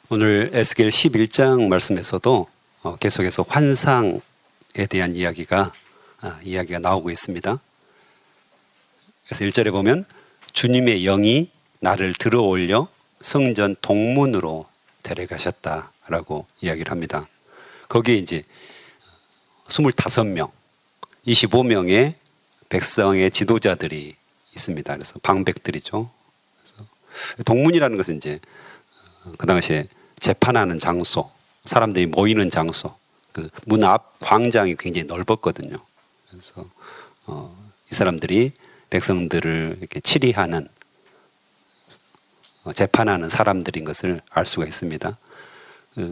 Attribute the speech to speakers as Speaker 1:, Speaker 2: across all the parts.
Speaker 1: 오늘 에스겔 11장 말씀에서도 계속해서 환상에 대한 이야기가 나오고 있습니다. 그래서 1절에 보면 주님의 영이 나를 들어올려 성전 동문으로 데려가셨다라고 이야기를 합니다. 거기에 이제 25명, 25명의 백성의 지도자들이 있습니다. 그래서 방백들이죠. 그래서 동문이라는 것은 이제 그 당시에 재판하는 장소, 사람들이 모이는 장소, 그 문 앞 광장이 굉장히 넓었거든요. 그래서 이 사람들이 백성들을 이렇게 치리하는, 재판하는 사람들인 것을 알 수가 있습니다.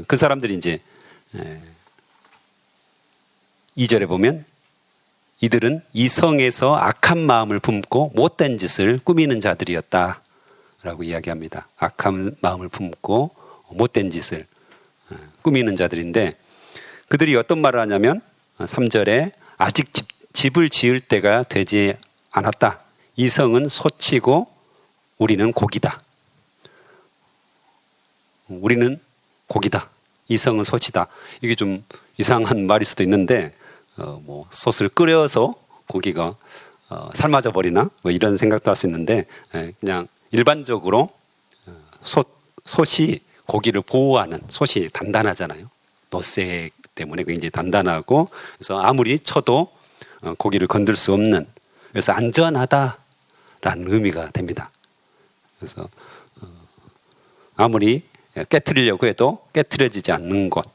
Speaker 1: 그 사람들이 이제 2절에 보면 이들은 이 성에서 악한 마음을 품고 못된 짓을 꾸미는 자들이었다 라고 이야기합니다. 악한 마음을 품고 못된 짓을 꾸미는 자들인데, 그들이 어떤 말을 하냐면 3절에 아직 집을 지을 때가 되지 않았다. 이 성은 소치고 우리는 고기다. 우리는 고기다. 이 성은 소치다. 이게 좀 이상한 말일 수도 있는데 솥을 끓여서 고기가 삶아져 버리나 뭐 이런 생각도 할 수 있는데, 그냥 일반적으로 솥이 고기를 보호하는, 솥이 단단하잖아요. 노쇠 때문에 굉장히 단단하고, 그래서 아무리 쳐도 고기를 건들 수 없는, 그래서 안전하다라는 의미가 됩니다. 그래서 아무리 깨트리려고 해도 깨트려지지 않는 곳,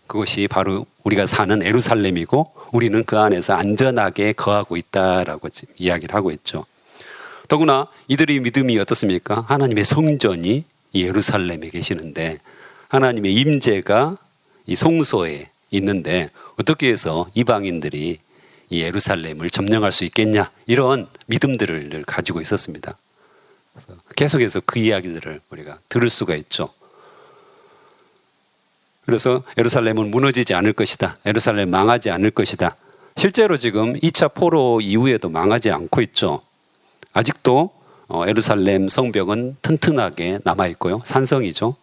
Speaker 1: 그것이 바로 우리가 사는 예루살렘이고 우리는 그 안에서 안전하게 거하고 있다라고 이야기를 하고 있죠. 더구나 이들의 믿음이 어떻습니까? 하나님의 성전이 이 예루살렘에 계시는데, 하나님의 임재가 이 성소에 있는데 어떻게 해서 이방인들이 이 예루살렘을 점령할 수 있겠냐, 이런 믿음들을 가지고 있었습니다. 그래서 계속해서 그 이야기들을 우리가 들을 수가 있죠. 그래서 예루살렘은 무너지지 않을 것이다, 예루살렘 망하지 않을 것이다. 실제로 지금 2차 포로 이후에도 망하지 않고 있죠. 아직도 예루살렘 성벽은 튼튼하게 남아있고요. 산성이죠.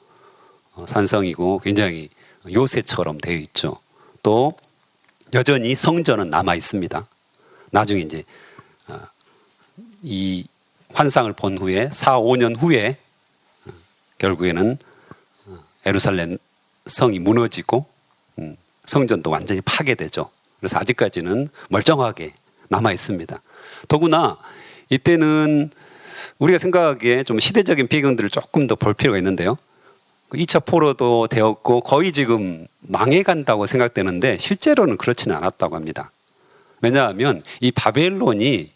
Speaker 1: 산성이고 굉장히 요새처럼 되어 있죠. 또 여전히 성전은 남아있습니다. 나중에 이제 이 환상을 본 후에 4, 5년 후에 결국에는 예루살렘 성이 무너지고 성전도 완전히 파괴되죠. 그래서 아직까지는 멀쩡하게 남아있습니다. 더구나 이때는 우리가 생각하기에 좀 시대적인 배경들을 조금 더 볼 필요가 있는데요. 2차 포로도 되었고 거의 지금 망해간다고 생각되는데 실제로는 그렇지는 않았다고 합니다. 왜냐하면 이 바벨론이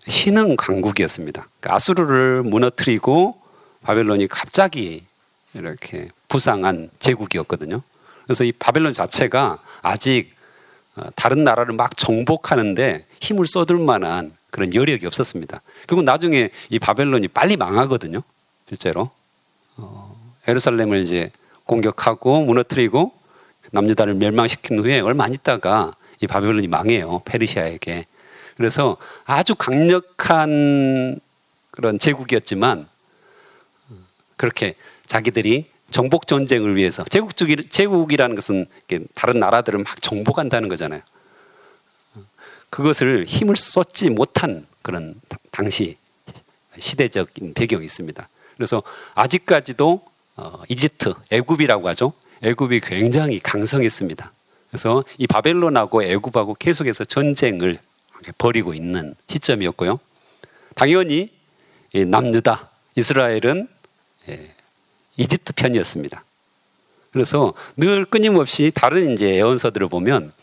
Speaker 1: 신흥 강국이었습니다. 그러니까 아수르를 무너뜨리고 바벨론이 갑자기 이렇게 부상한 제국이었거든요. 그래서 이 바벨론 자체가 아직 다른 나라를 막 정복하는데 힘을 쏟을 만한 그런 여력이 없었습니다. 그리고 나중에 이 바벨론이 빨리 망하거든요. 실제로 예루살렘을 이제 공격하고 무너뜨리고 남유다를 멸망시킨 후에 얼마 안 있다가 이 바벨론이 망해요, 페르시아에게. 그래서 아주 강력한 그런 제국이었지만 그렇게 자기들이 정복 전쟁을 위해서, 제국이라는 것은 다른 나라들을 막 정복한다는 거잖아요. 그것을 힘을 쏟지 못한 그런 당시 시대적인 배경이 있습니다. 그래서 아직까지도 이집트, 애굽이라고 하죠. 애굽이 굉장히 강성했습니다. 그래서 이 바벨론하고 애굽하고 계속해서 전쟁을 벌이고 있는 시점이었고요. 당연히 남유다, 이스라엘은 이집트 편이었습니다. 그래서 늘 끊임없이 다른 이제 예언서들을 보면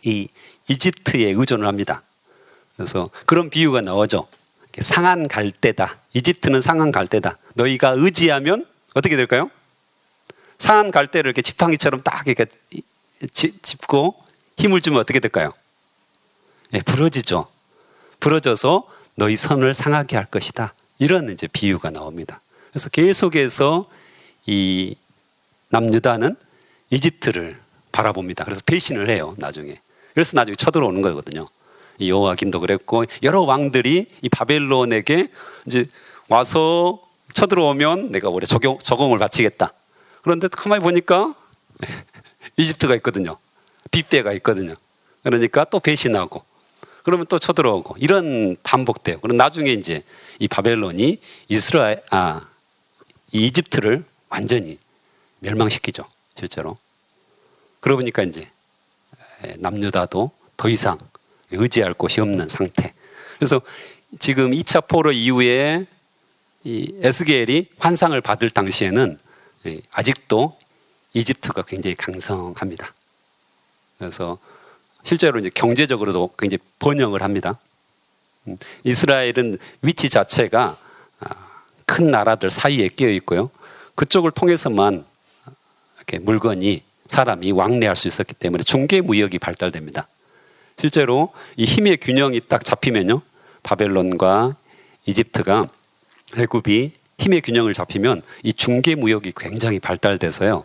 Speaker 1: 이 이집트에 의존을 합니다. 그래서 그런 비유가 나오죠. 상한 갈대다. 이집트는 상한 갈대다. 너희가 의지하면 어떻게 될까요? 상한 갈대를 이렇게 지팡이처럼 딱 이렇게 짚고 힘을 주면 어떻게 될까요? 부러지죠. 부러져서 너희 선을 상하게 할 것이다. 이런 이제 비유가 나옵니다. 그래서 계속해서 이 남유다는 이집트를 바라봅니다. 그래서 배신을 해요, 나중에. 그래서 나중에 쳐들어오는 거거든요. 여호와김도 그랬고 여러 왕들이 이 바벨론에게 이제 와서 쳐들어오면 내가 올해 적응을 바치겠다. 그런데 가만히 보니까 이집트가 있거든요. 빗대가 있거든요. 그러니까 또 배신하고 그러면 또 쳐들어오고 이런 반복돼요. 그럼 나중에 이제 이 바벨론이 이 이집트를 완전히 멸망시키죠. 실제로. 그러고 보니까 이제 남유다도 더 이상 의지할 곳이 없는 상태. 그래서 지금 2차 포로 이후에 이 에스겔이 환상을 받을 당시에는 아직도 이집트가 굉장히 강성합니다. 그래서 실제로 이제 경제적으로도 굉장히 번영을 합니다. 이스라엘은 위치 자체가 큰 나라들 사이에 끼어 있고요. 그쪽을 통해서만 이렇게 물건이 사람이 왕래할 수 있었기 때문에 중개 무역이 발달됩니다. 실제로 이 힘의 균형이 딱 잡히면요, 바벨론과 이집트가 애굽이 힘의 균형을 잡히면 이 중개 무역이 굉장히 발달돼서요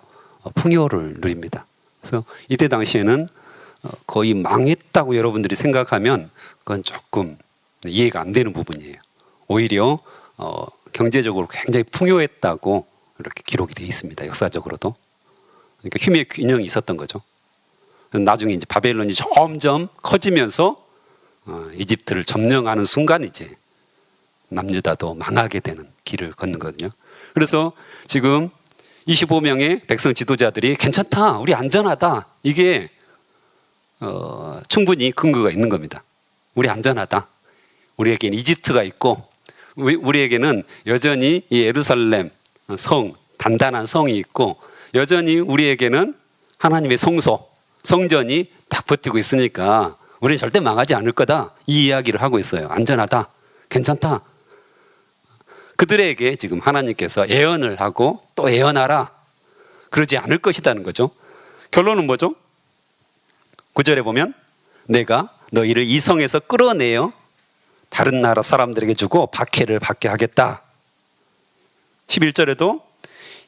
Speaker 1: 풍요를 누립니다. 그래서 이때 당시에는 거의 망했다고 여러분들이 생각하면 그건 조금 이해가 안 되는 부분이에요. 오히려 경제적으로 굉장히 풍요했다고 이렇게 기록이 되어 있습니다. 역사적으로도. 그러니까 힘의 균형이 있었던 거죠. 나중에 이제 바벨론이 점점 커지면서 이집트를 점령하는 순간 이제 남유다도 망하게 되는 길을 걷는 거거든요. 그래서 지금 25명의 백성 지도자들이 괜찮다, 우리 안전하다, 이게 충분히 근거가 있는 겁니다. 우리 안전하다. 우리에게는 이집트가 있고 우리에게는 여전히 이 예루살렘 성, 단단한 성이 있고 여전히 우리에게는 하나님의 성소, 성전이 딱 버티고 있으니까 우리는 절대 망하지 않을 거다. 이 이야기를 하고 있어요. 안전하다. 괜찮다. 그들에게 지금 하나님께서 예언을 하고 또 예언하라. 그러지 않을 것이라는 거죠. 결론은 뭐죠? 9절에 보면 내가 너희를 이 성에서 끌어내어 다른 나라 사람들에게 주고 박해를 받게 하겠다. 11절에도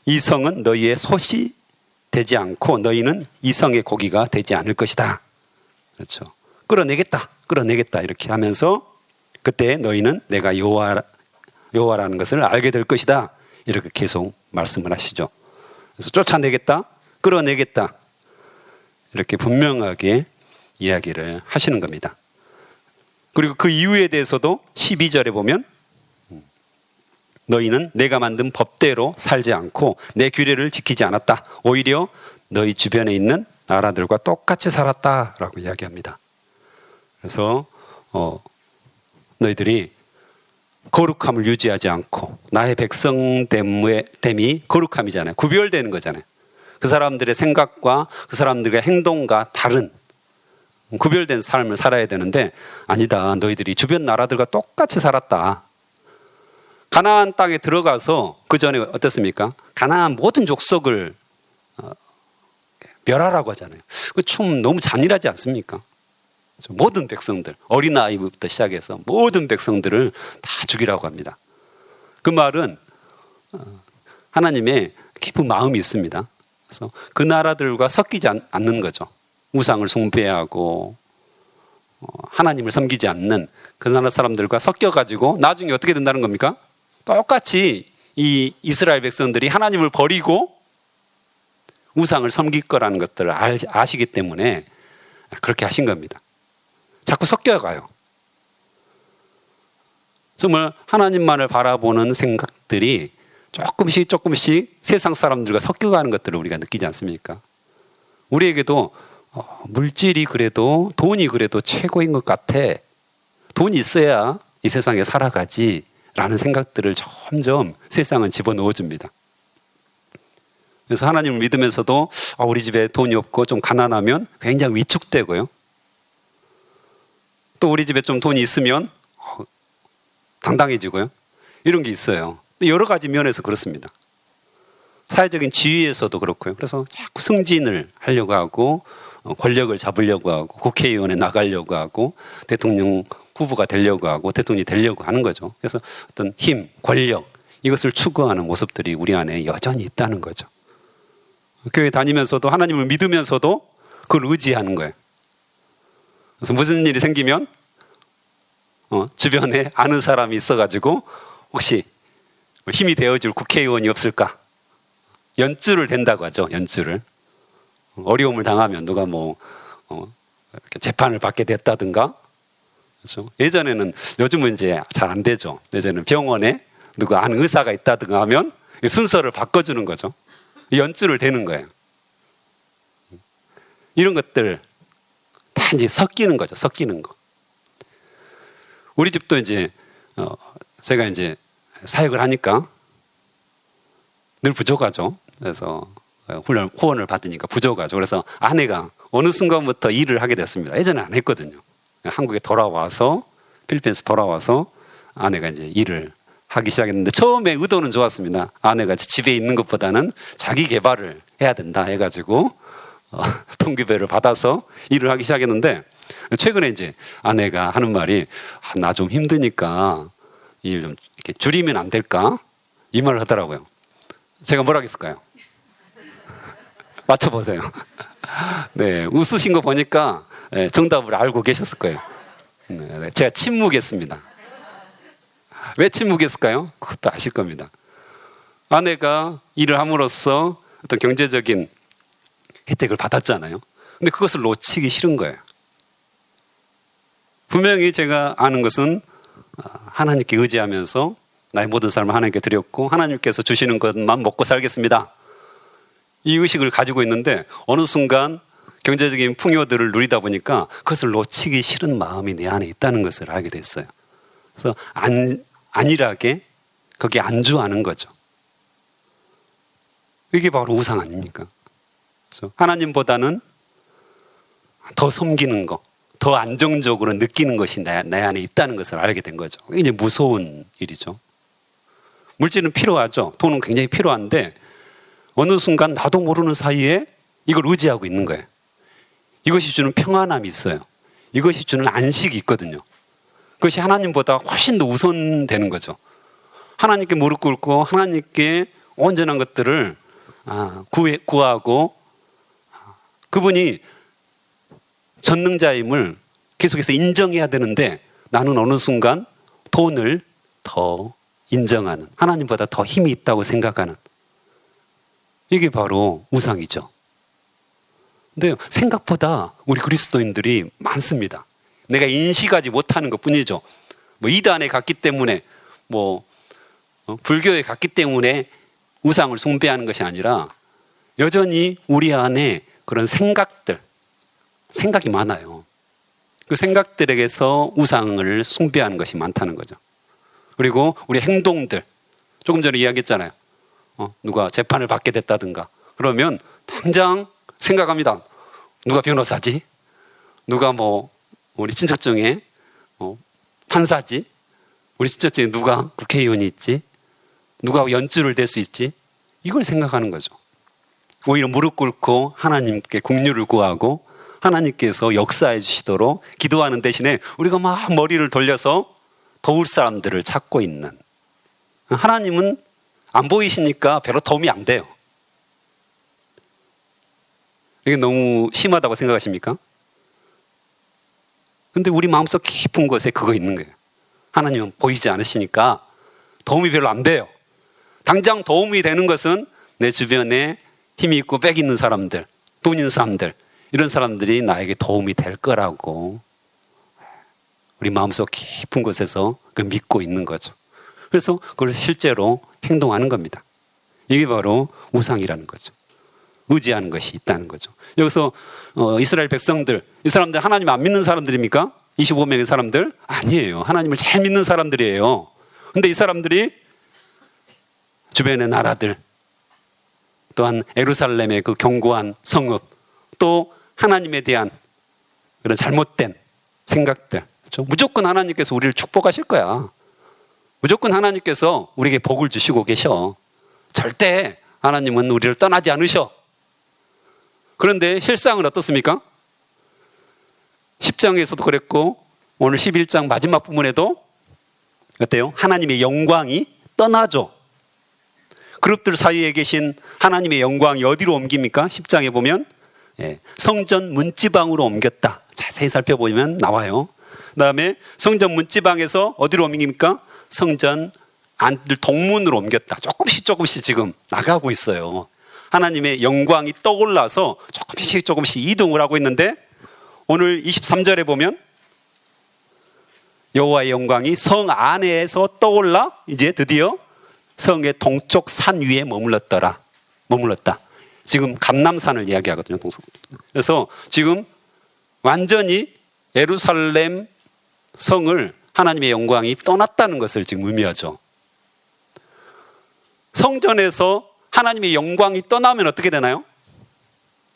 Speaker 1: 이 성은 너희의 솥이 되지 않고 너희는 이 성의 고기가 되지 않을 것이다. 그렇죠. 끌어내겠다 이렇게 하면서 그때 너희는 내가 여호와라는 것을 알게 될 것이다. 이렇게 계속 말씀을 하시죠. 그래서 쫓아내겠다, 끌어내겠다, 이렇게 분명하게 이야기를 하시는 겁니다. 그리고 그 이유에 대해서도 12절에 보면 너희는 내가 만든 법대로 살지 않고 내 규례를 지키지 않았다. 오히려 너희 주변에 있는 나라들과 똑같이 살았다라고 이야기합니다. 그래서 너희들이 거룩함을 유지하지 않고 나의 백성됨이 거룩함이잖아요. 구별되는 거잖아요. 그 사람들의 생각과 그 사람들의 행동과 다른 구별된 삶을 살아야 되는데 아니다. 너희들이 주변 나라들과 똑같이 살았다. 가나안 땅에 들어가서 그 전에 어떻습니까? 가나안 모든 족속을 멸하라고 하잖아요. 그 좀 너무 잔인하지 않습니까? 모든 백성들, 어린아이부터 시작해서 모든 백성들을 다 죽이라고 합니다. 그 말은 하나님의 깊은 마음이 있습니다. 그래서 그 나라들과 섞이지 않는 거죠. 우상을 숭배하고 하나님을 섬기지 않는 그 나라 사람들과 섞여가지고 나중에 어떻게 된다는 겁니까? 똑같이 이 이스라엘 백성들이 하나님을 버리고 우상을 섬길 거라는 것들을 아시기 때문에 그렇게 하신 겁니다. 자꾸 섞여가요. 정말 하나님만을 바라보는 생각들이 조금씩 세상 사람들과 섞여가는 것들을 우리가 느끼지 않습니까? 우리에게도 물질이 그래도 돈이 그래도 최고인 것 같아. 돈이 있어야 이 세상에 살아가지 라는 생각들을 점점 세상은 집어넣어 줍니다. 그래서 하나님을 믿으면서도 우리 집에 돈이 없고 좀 가난하면 굉장히 위축되고요. 또 우리 집에 좀 돈이 있으면 당당해지고요. 이런 게 있어요. 여러 가지 면에서 그렇습니다. 사회적인 지위에서도 그렇고요. 그래서 자꾸 승진을 하려고 하고 권력을 잡으려고 하고 국회의원에 나가려고 하고 대통령 후보가 되려고 하고 대통령이 되려고 하는 거죠. 그래서 어떤 힘, 권력 이것을 추구하는 모습들이 우리 안에 여전히 있다는 거죠. 교회 다니면서도 하나님을 믿으면서도 그걸 의지하는 거예요. 그래서 무슨 일이 생기면 주변에 아는 사람이 있어가지고 혹시 힘이 되어줄 국회의원이 없을까? 연주를 된다고 하죠. 연주를. 어려움을 당하면 누가 이렇게 재판을 받게 됐다든가. 그렇죠? 예전에는, 요즘은 이제 잘 안 되죠. 예전에는 병원에 누가 아는 의사가 있다든가 하면 순서를 바꿔주는 거죠. 연주를 되는 거예요. 이런 것들 다 이제 섞이는 거죠. 섞이는 거. 우리 집도 이제 제가 이제 사역을 하니까 늘 부족하죠. 그래서 후원을 받으니까 부족하죠. 그래서 아내가 어느 순간부터 일을 하게 됐습니다. 예전에 안 했거든요. 한국에 돌아와서, 필리핀에서 돌아와서 아내가 이제 일을 하기 시작했는데, 처음에 의도는 좋았습니다. 아내가 집에 있는 것보다는 자기 개발을 해야 된다 해가지고 동기부여를 받아서 일을 하기 시작했는데, 최근에 이제 아내가 하는 말이 나 좀 힘드니까 일 좀 이렇게 줄이면 안 될까? 이 말을 하더라고요. 제가 뭐라 했을까요? 맞춰보세요. 네, 웃으신 거 보니까 정답을 알고 계셨을 거예요. 네, 제가 침묵했습니다. 왜 침묵했을까요? 그것도 아실 겁니다. 아내가 일을 함으로써 어떤 경제적인 혜택을 받았잖아요. 근데 그것을 놓치기 싫은 거예요. 분명히 제가 아는 것은 하나님께 의지하면서 나의 모든 삶을 하나님께 드렸고 하나님께서 주시는 것만 먹고 살겠습니다. 이 의식을 가지고 있는데 어느 순간 경제적인 풍요들을 누리다 보니까 그것을 놓치기 싫은 마음이 내 안에 있다는 것을 알게 됐어요. 그래서 안일하게 거기에 안주하는 거죠. 이게 바로 우상 아닙니까? 그렇죠? 하나님보다는 더 섬기는 것, 더 안정적으로 느끼는 것이 내 안에 있다는 것을 알게 된 거죠. 이게 무서운 일이죠. 물질은 필요하죠. 돈은 굉장히 필요한데 어느 순간 나도 모르는 사이에 이걸 의지하고 있는 거예요. 이것이 주는 평안함이 있어요. 이것이 주는 안식이 있거든요. 그것이 하나님보다 훨씬 더 우선되는 거죠. 하나님께 무릎 꿇고 하나님께 온전한 것들을 구하고 그분이 전능자임을 계속해서 인정해야 되는데 나는 어느 순간 돈을 더 인정하는, 하나님보다 더 힘이 있다고 생각하는, 이게 바로 우상이죠. 근데 생각보다 우리 그리스도인들이 많습니다. 내가 인식하지 못하는 것 뿐이죠. 이단에 갔기 때문에 불교에 갔기 때문에 우상을 숭배하는 것이 아니라 여전히 우리 안에 그런 생각이 많아요. 그 생각들에게서 우상을 숭배하는 것이 많다는 거죠. 그리고 우리 행동들, 조금 전에 이야기했잖아요. 누가 재판을 받게 됐다든가 그러면 당장 생각합니다. 누가 변호사지? 누가 우리 친척 중에 판사지? 우리 친척 중에 누가 국회의원이 있지? 누가 연주를 댈 수 있지? 이걸 생각하는 거죠. 오히려 무릎 꿇고 하나님께 긍휼을 구하고 하나님께서 역사해 주시도록 기도하는 대신에 우리가 막 머리를 돌려서 도울 사람들을 찾고 있는, 하나님은 안 보이시니까 별로 도움이 안 돼요. 이게 너무 심하다고 생각하십니까? 근데 우리 마음속 깊은 곳에 그거 있는 거예요. 하나님은 보이지 않으시니까 도움이 별로 안 돼요. 당장 도움이 되는 것은 내 주변에 힘이 있고 빽 있는 사람들, 돈 있는 사람들, 이런 사람들이 나에게 도움이 될 거라고 우리 마음속 깊은 곳에서 그 믿고 있는 거죠. 그래서 그걸 실제로 행동하는 겁니다. 이게 바로 우상이라는 거죠. 의지하는 것이 있다는 거죠. 여기서 이스라엘 백성들, 이 사람들 하나님 안 믿는 사람들입니까? 25명의 사람들? 아니에요. 하나님을 잘 믿는 사람들이에요. 근데 이 사람들이 주변의 나라들, 또한 예루살렘의 그 견고한 성읍, 또 하나님에 대한 그런 잘못된 생각들, 그렇죠? 무조건 하나님께서 우리를 축복하실 거야. 무조건 하나님께서 우리에게 복을 주시고 계셔. 절대 하나님은 우리를 떠나지 않으셔. 그런데 실상은 어떻습니까? 10장에서도 그랬고 오늘 11장 마지막 부분에도 어때요? 하나님의 영광이 떠나죠. 그룹들 사이에 계신 하나님의 영광이 어디로 옮깁니까? 10장에 보면 성전 문지방으로 옮겼다. 자세히 살펴보면 나와요. 그 다음에 성전 문지방에서 어디로 옮깁니까? 성전 안들 동문으로 옮겼다. 조금씩 지금 나가고 있어요. 하나님의 영광이 떠올라서 조금씩 이동을 하고 있는데 오늘 23절에 보면 여호와의 영광이 성 안에서 떠올라 이제 드디어 성의 동쪽 산 위에 머물렀다. 지금 감람산을 이야기하거든요. 그래서 지금 완전히 예루살렘 성을 하나님의 영광이 떠났다는 것을 지금 의미하죠. 성전에서 하나님의 영광이 떠나면 어떻게 되나요?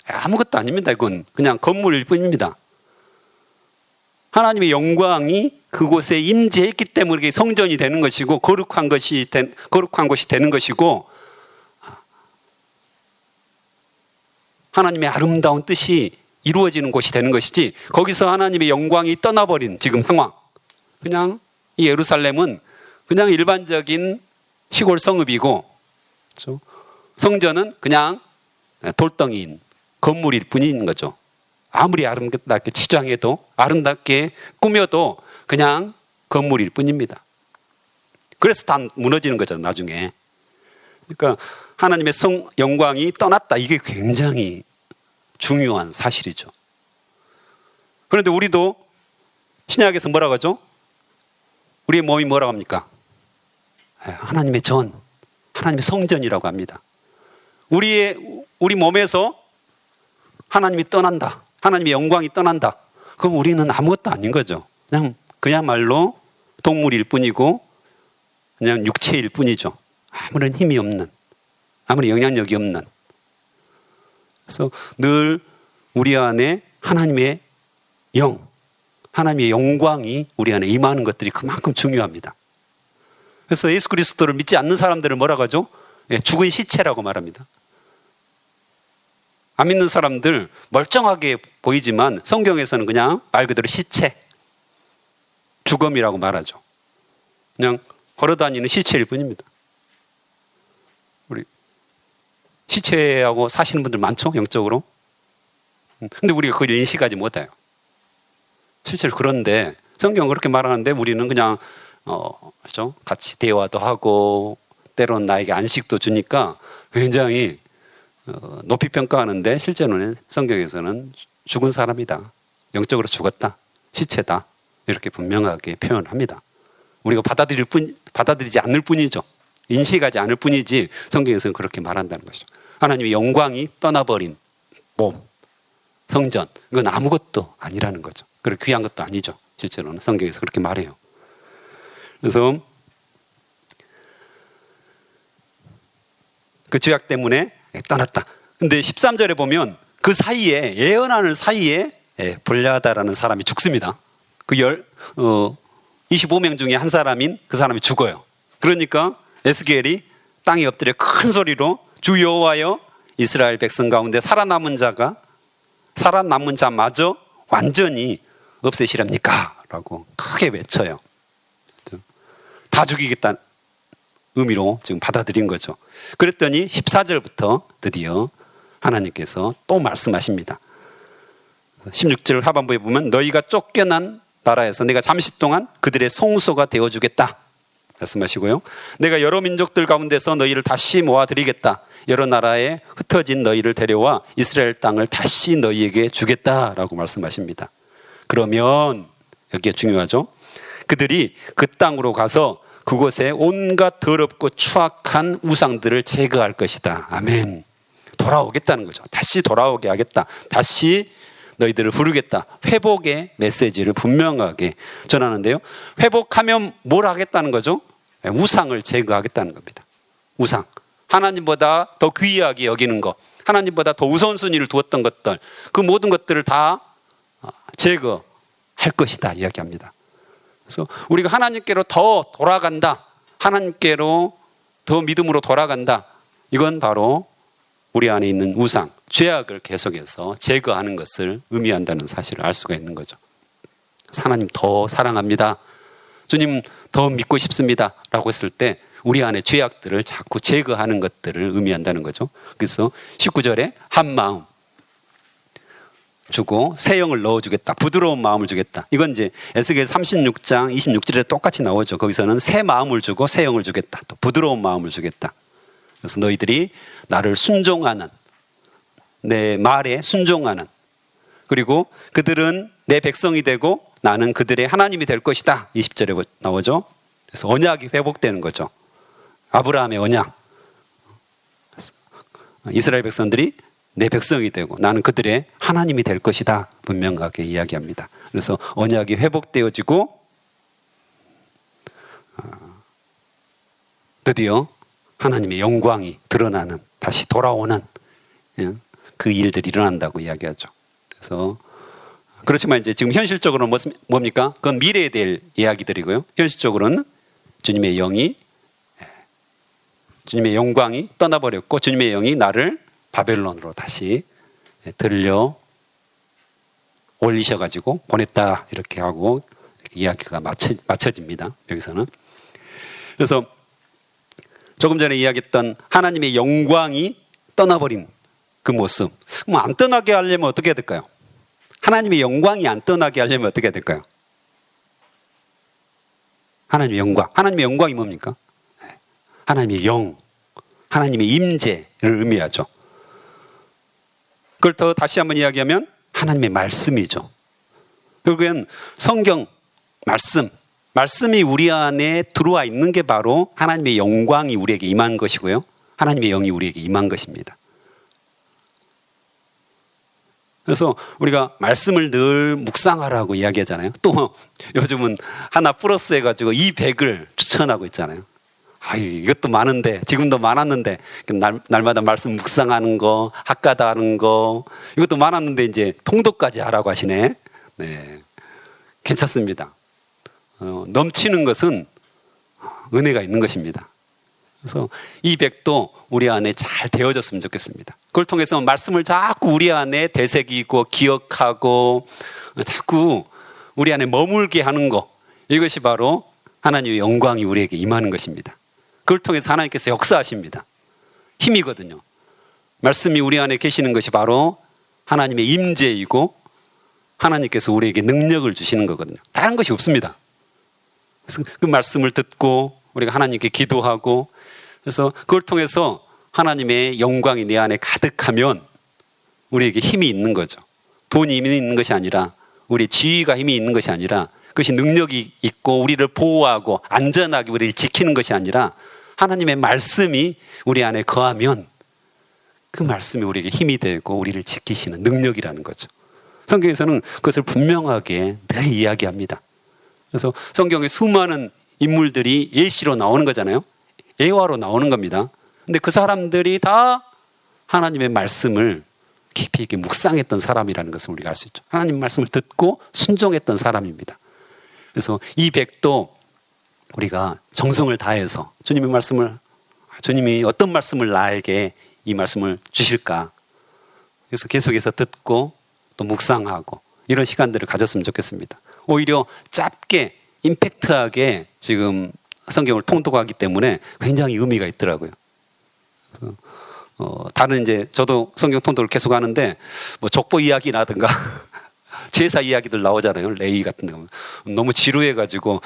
Speaker 1: 아무것도 아닙니다. 이건 그냥 건물일 뿐입니다. 하나님의 영광이 그곳에 임재했기 때문에 성전이 되는 것이고 거룩한 것이 되는 것이고 하나님의 아름다운 뜻이 이루어지는 곳이 되는 것이지 거기서 하나님의 영광이 떠나버린 지금 상황, 그냥 이 예루살렘은 그냥 일반적인 시골 성읍이고 그렇죠? 성전은 그냥 돌덩이인 건물일 뿐인 거죠. 아무리 아름답게 치장해도 아름답게 꾸며도 그냥 건물일 뿐입니다. 그래서 다 무너지는 거죠, 나중에. 그러니까 하나님의 영광이 떠났다. 이게 굉장히 중요한 사실이죠. 그런데 우리도 신약에서 뭐라고 하죠? 우리의 몸이 뭐라고 합니까? 하나님의 하나님의 성전이라고 합니다. 우리 몸에서 하나님이 떠난다. 하나님의 영광이 떠난다. 그럼 우리는 아무것도 아닌 거죠. 그야말로 동물일 뿐이고 그냥 육체일 뿐이죠. 아무런 힘이 없는, 아무런 영향력이 없는. 그래서 늘 우리 안에 하나님의 하나님의 영광이 우리 안에 임하는 것들이 그만큼 중요합니다. 그래서 예수 그리스도를 믿지 않는 사람들을 뭐라고 하죠? 죽은 시체라고 말합니다. 안 믿는 사람들 멀쩡하게 보이지만 성경에서는 그냥 말 그대로 시체, 죽음이라고 말하죠. 그냥 걸어다니는 시체일 뿐입니다. 우리 시체하고 사시는 분들 많죠, 영적으로. 근데 우리가 그걸 인식하지 못해요. 실제로 그런데 성경은 그렇게 말하는데 우리는 그냥 그렇죠? 같이 대화도 하고 때로는 나에게 안식도 주니까 굉장히 높이 평가하는데 실제로는 성경에서는 죽은 사람이다, 영적으로 죽었다, 시체다, 이렇게 분명하게 표현합니다. 우리가 받아들이지 않을 뿐이죠. 인식하지 않을 뿐이지 성경에서는 그렇게 말한다는 것이죠. 하나님의 영광이 떠나버린 몸, 성전, 이건 아무것도 아니라는 거죠. 그리고 귀한 것도 아니죠. 실제로는 성경에서 그렇게 말해요. 그래서 그 죄악 때문에 떠났다. 근데 13절에 보면 그 사이에, 예언하는 사이에 볼랴다라는 사람이 죽습니다. 그 25명 중에 한 사람인 그 사람이 죽어요. 그러니까 에스겔이 땅에 엎드려 큰 소리로 주 여호와여, 이스라엘 백성 가운데 살아남은 자마저 완전히 없애시랍니까? 라고 크게 외쳐요. 다 죽이겠다는 의미로 지금 받아들인 거죠. 그랬더니 14절부터 드디어 하나님께서 또 말씀하십니다. 16절 하반부에 보면 너희가 쫓겨난 나라에서 내가 잠시 동안 그들의 송소가 되어주겠다 말씀하시고요. 내가 여러 민족들 가운데서 너희를 다시 모아드리겠다. 여러 나라에 흩어진 너희를 데려와 이스라엘 땅을 다시 너희에게 주겠다라고 말씀하십니다. 그러면 여기가 중요하죠. 그들이 그 땅으로 가서 그곳에 온갖 더럽고 추악한 우상들을 제거할 것이다. 아멘. 돌아오겠다는 거죠. 다시 돌아오게 하겠다. 다시 너희들을 부르겠다. 회복의 메시지를 분명하게 전하는데요. 회복하면 뭘 하겠다는 거죠? 우상을 제거하겠다는 겁니다. 우상. 하나님보다 더 귀하게 여기는 것, 하나님보다 더 우선순위를 두었던 것들, 그 모든 것들을 다 제거할 것이다 이야기합니다. 그래서 우리가 하나님께로 더 돌아간다, 하나님께로 더 믿음으로 돌아간다, 이건 바로 우리 안에 있는 우상, 죄악을 계속해서 제거하는 것을 의미한다는 사실을 알 수가 있는 거죠. 하나님 더 사랑합니다, 주님 더 믿고 싶습니다 라고 했을 때 우리 안에 죄악들을 자꾸 제거하는 것들을 의미한다는 거죠. 그래서 19절에 한 마음, 주고 새 영을 넣어주겠다. 부드러운 마음을 주겠다. 이건 이제 에스겔 36장 26절에 똑같이 나오죠. 거기서는 새 마음을 주고 새 영을 주겠다. 또 부드러운 마음을 주겠다. 그래서 너희들이 나를 순종하는, 내 말에 순종하는, 그리고 그들은 내 백성이 되고 나는 그들의 하나님이 될 것이다. 20절에 나오죠. 그래서 언약이 회복되는 거죠. 아브라함의 언약. 이스라엘 백성들이 내 백성이 되고 나는 그들의 하나님이 될 것이다. 분명하게 이야기합니다. 그래서 언약이 회복되어지고 드디어 하나님의 영광이 드러나는, 다시 돌아오는 그 일들이 일어난다고 이야기하죠. 그래서 그렇지만 이제 지금 현실적으로는 뭡니까? 그건 미래에 대한 이야기들이고요. 현실적으로는 주님의 영광이 떠나버렸고 주님의 영이 나를 바벨론으로 다시 들려 올리셔가지고 보냈다, 이렇게 하고 이야기가 맞춰집니다. 여기서는. 그래서 조금 전에 이야기했던 하나님의 영광이 떠나버린 그 모습, 그럼 안 떠나게 하려면 어떻게 해야 될까요? 하나님의 영광이 안 떠나게 하려면 어떻게 해야 될까요? 하나님의 영광이 뭡니까? 하나님의 영, 하나님의 임재를 의미하죠. 그걸 더 다시 한번 이야기하면 하나님의 말씀이죠. 결국엔 성경 말씀이 우리 안에 들어와 있는 게 바로 하나님의 영광이 우리에게 임한 것이고요. 하나님의 영이 우리에게 임한 것입니다. 그래서 우리가 말씀을 늘 묵상하라고 이야기하잖아요. 또 요즘은 하나 플러스 해가지고 이 100을 추천하고 있잖아요. 이것도 많은데, 지금도 많았는데, 날마다 말씀 묵상하는 거, 학가다 하는 거, 이것도 많았는데 이제 통독까지 하라고 하시네. 네, 괜찮습니다. 넘치는 것은 은혜가 있는 것입니다. 그래서 이 100도 우리 안에 잘 되어졌으면 좋겠습니다. 그걸 통해서 말씀을 자꾸 우리 안에 되새기고 기억하고 자꾸 우리 안에 머물게 하는 거, 이것이 바로 하나님의 영광이 우리에게 임하는 것입니다. 그걸 통해서 하나님께서 역사하십니다. 힘이거든요. 말씀이 우리 안에 계시는 것이 바로 하나님의 임재이고 하나님께서 우리에게 능력을 주시는 거거든요. 다른 것이 없습니다. 그래서 그 말씀을 듣고 우리가 하나님께 기도하고, 그래서 그걸 통해서 하나님의 영광이 내 안에 가득하면 우리에게 힘이 있는 거죠. 돈이 힘이 있는 것이 아니라, 우리 지위가 힘이 있는 것이 아니라, 그것이 능력이 있고 우리를 보호하고 안전하게 우리를 지키는 것이 아니라 하나님의 말씀이 우리 안에 거하면 그 말씀이 우리에게 힘이 되고 우리를 지키시는 능력이라는 거죠. 성경에서는 그것을 분명하게 늘 이야기합니다. 그래서 성경에 수많은 인물들이 예시로 나오는 거잖아요. 예화로 나오는 겁니다. 근데 그 사람들이 다 하나님의 말씀을 깊이 있게 묵상했던 사람이라는 것을 우리가 알 수 있죠. 하나님 말씀을 듣고 순종했던 사람입니다. 그래서 이 100도 우리가 정성을 다해서 주님이 어떤 말씀을 나에게 이 말씀을 주실까, 그래서 계속해서 듣고 또 묵상하고 이런 시간들을 가졌으면 좋겠습니다. 오히려 짧게 임팩트하게 지금 성경을 통독하기 때문에 굉장히 의미가 있더라고요. 다른 이제 저도 성경 통독을 계속 하는데 뭐 족보 이야기라든가 제사 이야기들 나오잖아요. 레위 같은 데 너무 지루해가지고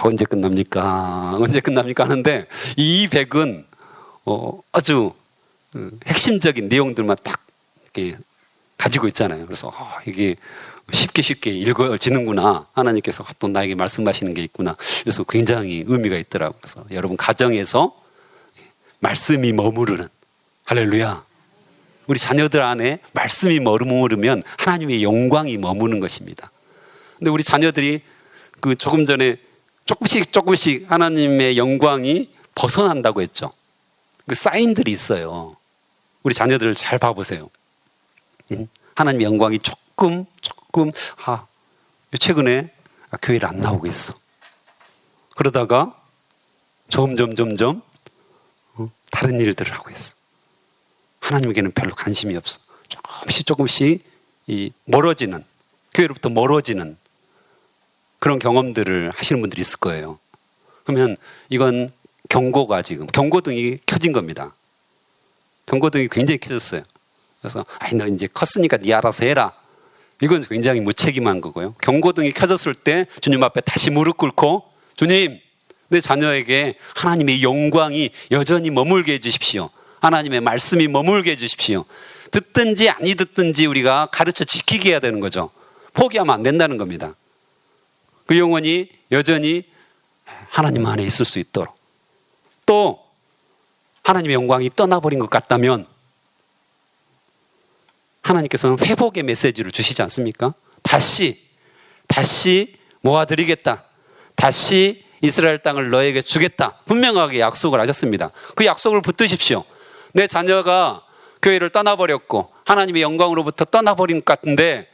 Speaker 1: 언제 끝납니까 하는데 이 100은 아주 핵심적인 내용들만 딱 이렇게 가지고 있잖아요. 그래서 이게 쉽게 읽어지는구나, 하나님께서 또 나에게 말씀하시는 게 있구나. 그래서 굉장히 의미가 있더라고요. 그래서 여러분 가정에서 말씀이 머무르는, 할렐루야, 우리 자녀들 안에 말씀이 머무르면 하나님의 영광이 머무는 것입니다. 근데 우리 자녀들이 그 조금 전에 조금씩 하나님의 영광이 벗어난다고 했죠. 그 사인들이 있어요. 우리 자녀들을 잘 봐보세요. 하나님의 영광이 조금 최근에 교회를 안 나오고 있어. 그러다가 점점 다른 일들을 하고 있어. 하나님에게는 별로 관심이 없어. 조금씩 멀어지는, 교회로부터 멀어지는 그런 경험들을 하시는 분들이 있을 거예요. 그러면 이건 경고등이 켜진 겁니다. 경고등이 굉장히 켜졌어요. 그래서 너 이제 컸으니까 네 알아서 해라. 이건 굉장히 무책임한 거고요. 경고등이 켜졌을 때 주님 앞에 다시 무릎 꿇고 주님, 내 자녀에게 하나님의 영광이 여전히 머물게 해주십시오. 하나님의 말씀이 머물게 해주십시오. 듣든지 아니 듣든지 우리가 가르쳐 지키게 해야 되는 거죠. 포기하면 안 된다는 겁니다. 그 영혼이 여전히 하나님 안에 있을 수 있도록. 또 하나님의 영광이 떠나버린 것 같다면 하나님께서는 회복의 메시지를 주시지 않습니까? 다시 모아드리겠다. 다시 이스라엘 땅을 너에게 주겠다. 분명하게 약속을 하셨습니다. 그 약속을 붙드십시오. 내 자녀가 교회를 떠나버렸고 하나님의 영광으로부터 떠나버린 것 같은데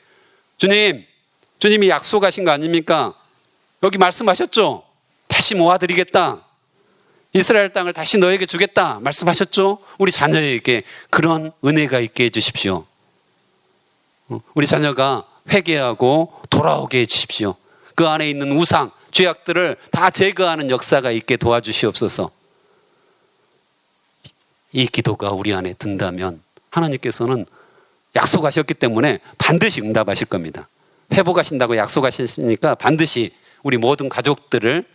Speaker 1: 주님이 약속하신 거 아닙니까? 여기 말씀하셨죠? 다시 모아드리겠다. 이스라엘 땅을 다시 너에게 주겠다. 말씀하셨죠? 우리 자녀에게 그런 은혜가 있게 해주십시오. 우리 자녀가 회개하고 돌아오게 해주십시오. 그 안에 있는 우상, 죄악들을 다 제거하는 역사가 있게 도와주시옵소서. 이 기도가 우리 안에 든다면 하나님께서는 약속하셨기 때문에 반드시 응답하실 겁니다. 회복하신다고 약속하셨으니까 반드시 우리 모든 가족들을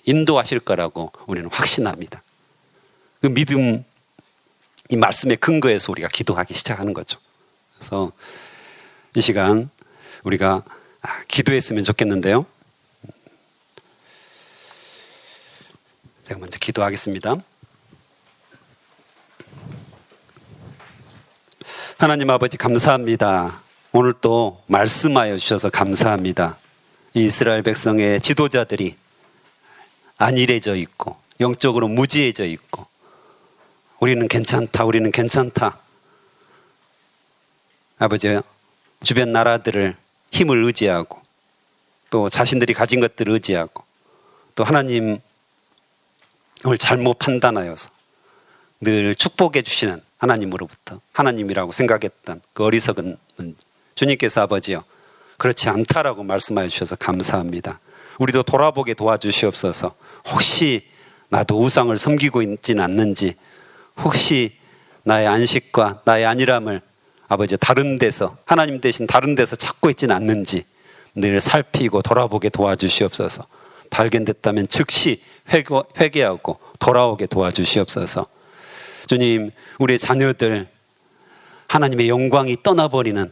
Speaker 1: 인도하실 거라고 우리는 확신합니다. 그 믿음, 이 말씀의 근거에서 우리가 기도하기 시작하는 거죠. 그래서 이 시간 우리가 기도했으면 좋겠는데요. 제가 먼저 기도하겠습니다. 하나님 아버지 감사합니다. 오늘 또 말씀하여 주셔서 감사합니다. 이 이스라엘 백성의 지도자들이 안일해져 있고 영적으로 무지해져 있고 우리는 괜찮다. 아버지 주변 나라들을 힘을 의지하고 또 자신들이 가진 것들을 의지하고 또 하나님을 잘못 판단하여서 늘 축복해 주시는 하나님으로부터 하나님이라고 생각했던 그 어리석은 주님께서 아버지요 그렇지 않다라고 말씀하여 주셔서 감사합니다. 우리도 돌아보게 도와주시옵소서. 혹시 나도 우상을 섬기고 있지는 않는지, 혹시 나의 안식과 나의 안일함을 아버지 다른 데서 하나님 대신 다른 데서 찾고 있지는 않는지 늘 살피고 돌아보게 도와주시옵소서. 발견됐다면 즉시 회개하고 돌아오게 도와주시옵소서. 주님, 우리의 자녀들 하나님의 영광이 떠나버리는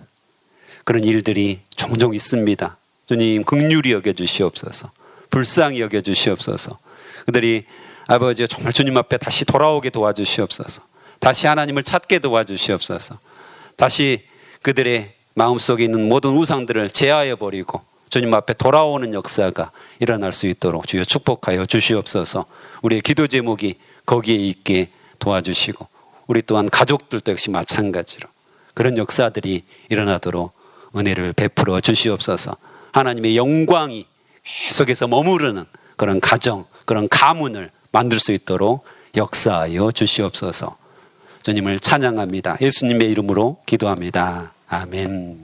Speaker 1: 그런 일들이 종종 있습니다. 주님, 긍휼히 여겨주시옵소서. 불쌍히 여겨주시옵소서. 그들이 아버지 정말 주님 앞에 다시 돌아오게 도와주시옵소서. 다시 하나님을 찾게 도와주시옵소서. 다시 그들의 마음속에 있는 모든 우상들을 제하여 버리고 주님 앞에 돌아오는 역사가 일어날 수 있도록 주여 축복하여 주시옵소서. 우리의 기도 제목이 거기에 있게 도와주시고 우리 또한 가족들도 역시 마찬가지로 그런 역사들이 일어나도록 은혜를 베풀어 주시옵소서. 하나님의 영광이 계속해서 머무르는 그런 가정, 그런 가문을 만들 수 있도록 역사하여 주시옵소서. 주님을 찬양합니다. 예수님의 이름으로 기도합니다. 아멘.